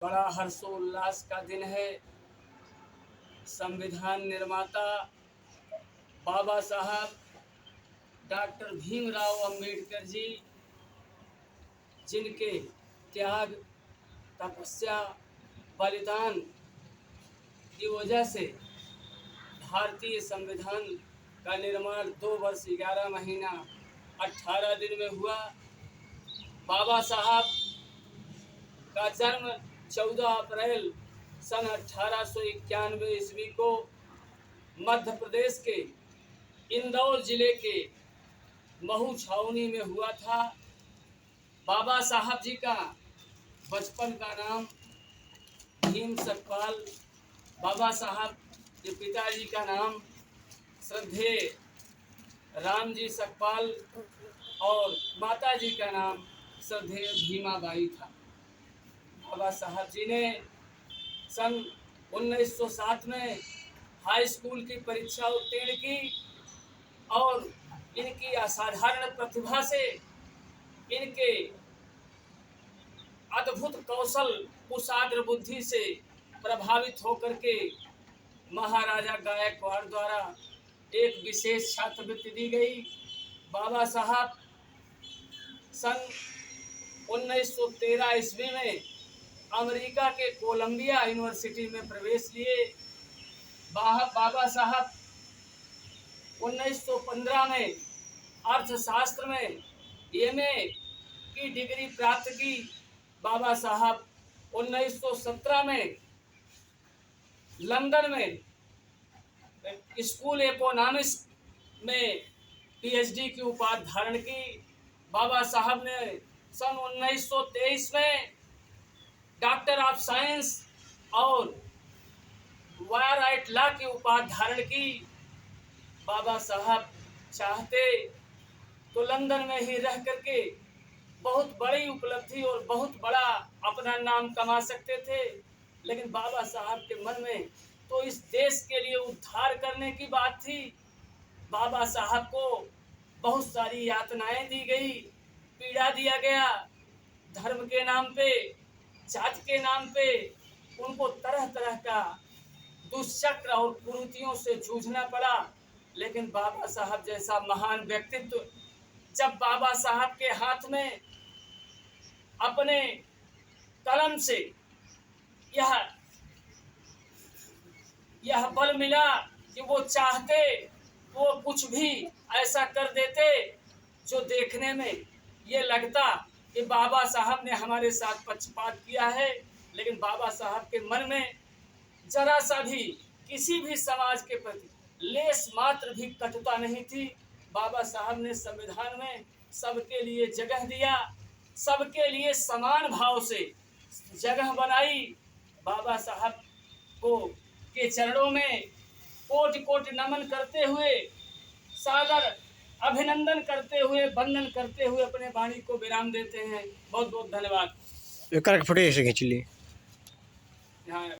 बड़ा हर्षोल्लास का दिन है। संविधान निर्माता बाबा साहब डॉक्टर भीमराव अंबेडकर जी, जिनके त्याग, तपस्या, बलिदान की वजह से भारतीय संविधान का निर्माण 2 वर्ष 11 महीना 18 दिन में हुआ। बाबा साहब का जन्म 14 अप्रैल सन 1891 ईस्वी को मध्य प्रदेश के इंदौर जिले के महू छावनी में हुआ था। बाबा साहब जी का बचपन का नाम भीम सकपाल, बाबा साहब के पिताजी का नाम श्रद्धेय राम जी सकपाल और माता जी का नाम श्रद्धेय भीमाबाई था। बाबा साहब जी ने सन 1907 में हाई स्कूल की परीक्षा उत्तीर्ण की और इनकी असाधारण प्रतिभा से, इनके अद्भुत कौशल, कुशाग्र बुद्धि से प्रभावित होकर के महाराजा गायकवाड़ द्वारा एक विशेष छात्रवृत्ति दी गई। बाबा साहब सन 1913 ईस्वी में अमेरिका के कोलंबिया यूनिवर्सिटी में प्रवेश लिए। बाबा साहब 1915 में अर्थशास्त्र में एमए की डिग्री प्राप्त की। बाबा साहब 1917 में लंदन में स्कूल इकोनॉमिक्स में पीएचडी की उपाधि धारण की। बाबा साहब ने सन 1923 में डॉक्टर ऑफ साइंस और वायराइट लॉ की उपाधि धारण की। बाबा साहब चाहते तो लंदन में ही रह करके बहुत बड़ी उपलब्धि और बहुत बड़ा अपना नाम कमा सकते थे, लेकिन बाबा साहब के मन में तो इस देश के लिए उद्धार करने की बात थी। बाबा साहब को बहुत सारी यातनाएं दी गई, पीड़ा दिया गया। धर्म के नाम पे, जाति के नाम पे उनको तरह तरह का दुष्चक्र और कुरीतियों से जूझना पड़ा। लेकिन बाबा साहब जैसा महान व्यक्तित्व जब बाबा साहब के हाथ में अपने कलम से यह बल मिला कि वो चाहते वो कुछ भी ऐसा कर देते जो देखने में ये लगता कि बाबा साहब ने हमारे साथ पक्षपात किया है। लेकिन बाबा साहब के मन में जरा सा भी किसी भी समाज के प्रति लेस मात्र भी कटुता नहीं थी। बाबा साहब ने संविधान में सबके लिए जगह दिया, सबके लिए समान भाव से जगह बनाई। बाबा साहब को के चरणों में कोटि कोटि नमन करते हुए, सादर अभिनंदन करते हुए, वंदन करते हुए अपने वाणी को विराम देते हैं। बहुत बहुत धन्यवाद। एक फोटो ऐसे खींच ली। हाँ।